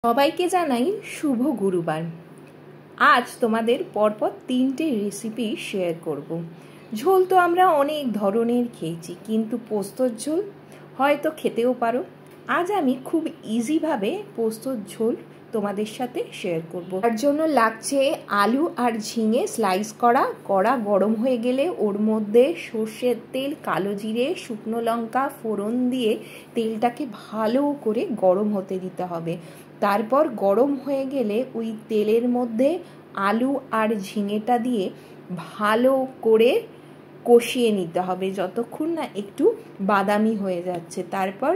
সবাইকে জানাই শুভ গুরুবার। আজ তোমাদের পরপর 3টে রেসিপি শেয়ার করব। ঝোল তো আমরা অনেক ধরনের খেয়েছি, কিন্তু পোস্তর ঝোল হয়তো খেতেও পারো। আজ আমি খুব ইজিভাবে পোস্তর ঝোল তোমাদের সাথে শেয়ার করব। তার জন্য লাগছে আলু আর ঝিঙে স্লাইস করা। কড়া গরম হয়ে গেলে ওর মধ্যে সর্ষের তেল, কালো জিরে, শুকনো লঙ্কা ফোড়ন দিয়ে তেলটাকে ভালো করে গরম হতে দিতে হবে। তারপর গরম হয়ে গেলে ওই তেলের মধ্যে আলু আর ঝিঙেটা দিয়ে ভালো করে কষিয়ে নিতে হবে যতক্ষণ না একটু বাদামি হয়ে যাচ্ছে। তারপর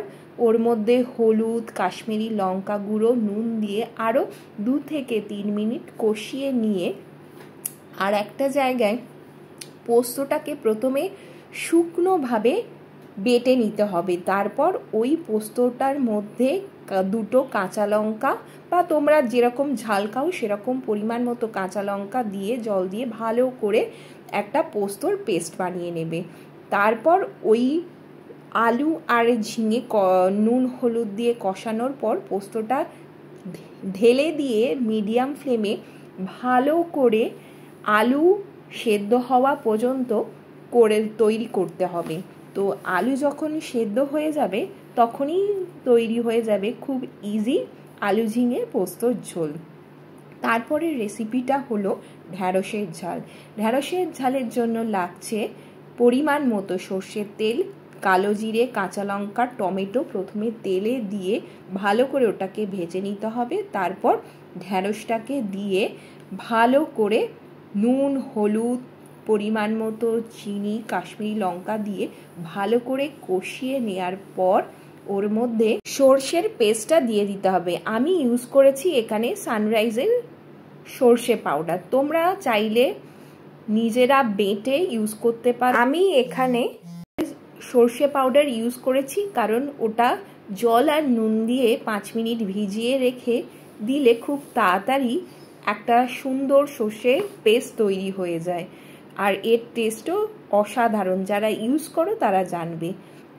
ওর মধ্যে হলুদ, কাশ্মীরি লঙ্কা গুঁড়ো, নুন দিয়ে আরও 2 থেকে 3 মিনিট কষিয়ে নিয়ে আর একটা জায়গায় পোস্তটাকে প্রথমে শুকনোভাবে বেটে নিতে হবে। তারপর ওই পোস্তটার মধ্যে 2টো কাঁচা লঙ্কা বা তোমরা যেরকম ঝাল খাও সেরকম পরিমাণ মতো কাঁচা লঙ্কা দিয়ে জল দিয়ে ভালো করে একটা পোস্তর পেস্ট বানিয়ে নেবে। তারপর ওই আলু আর ঝিঙে নুন হলুদ দিয়ে কষানোর পর পোস্তটা ঢেলে দিয়ে মিডিয়াম ফ্লেমে ভালো করে আলু সেদ্ধ হওয়া পর্যন্ত তৈরি করতে হবে। তো আলু যখন সেদ্ধ হয়ে যাবে তখনই তৈরি হয়ে যাবে খুব ইজি আলু ঝিঙে পোস্তর ঝোল। তারপরে রেসিপিটা হলো ঢ্যাঁড়সের ঝাল। ঢ্যাঁড়সের ঝালের জন্য লাগছে পরিমাণ মতো সর্ষের তেল, কালো জিরে, কাঁচা লঙ্কা, টমেটো প্রথমে তেলে দিয়ে ভালো করে ওটাকে ভেজে নিতে হবে। তারপর ঢ্যাঁড়সটাকে দিয়ে ভালো করে নুন, হলুদ, পরিমাণ মতো চিনি, কাশ্মীরি লঙ্কা দিয়ে ভালো করে কষিয়ে নেওয়ার পর ওর মধ্যে সর্ষের পেস্টটা দিয়ে দিতে হবে। আমি ইউজ করেছি এখানে সানরাইজের সর্ষে পাউডার, তোমরা চাইলে নিজেরা বেটে ইউজ করতে পারো। আমি এখানে সর্ষে পাউডার ইউজ করেছি কারণ ওটা জল আর নুন দিয়ে 5 মিনিট ভিজিয়ে রেখে দিলে খুব তাড়াতাড়ি একটা সুন্দর সর্ষে পেস্ট তৈরি হয়ে যায়, আর এর টেস্টও অসাধারণ। যারা ইউজ করো তারা জানবে।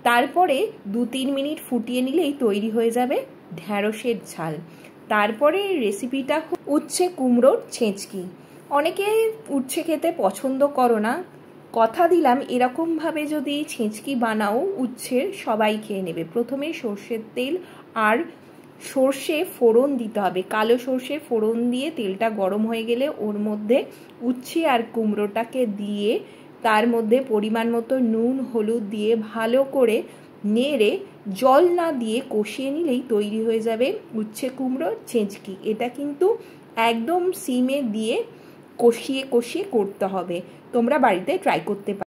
তারপরে 2-3 মিনিট ফুটিয়ে নিলেই তৈরি হয়ে যাবে ঢ্যাঁড়সের ঝাল। তারপরে রেসিপিটা উচ্ছে কুমড়োর ছেঁচকি। অনেকে উচ্ছে খেতে পছন্দ করো না, কথা দিলাম এরকমভাবে যদি ছেঁচকি বানাও উচ্ছের সবাই খেয়ে নেবে। প্রথমে সর্ষের তেল আর সর্ষে ফোড়ন দিতে হবে। কালো সর্ষে ফোড়ন দিয়ে তেলটা গরম হয়ে গেলে ওর মধ্যে উচ্ছে আর কুমড়োটাকে দিয়ে তার মধ্যে পরিমাণ মতো নুন হলুদ দিয়ে ভালো করে নেড়ে জল না দিয়ে কষিয়ে নিলেই তৈরি হয়ে যাবে উচ্ছে কুমড়োর ছেঁচকি। এটা কিন্তু একদম সিমে দিয়ে কষিয়ে কষিয়ে করতে হবে। তোমরা বাড়িতে ট্রাই করতে পারো।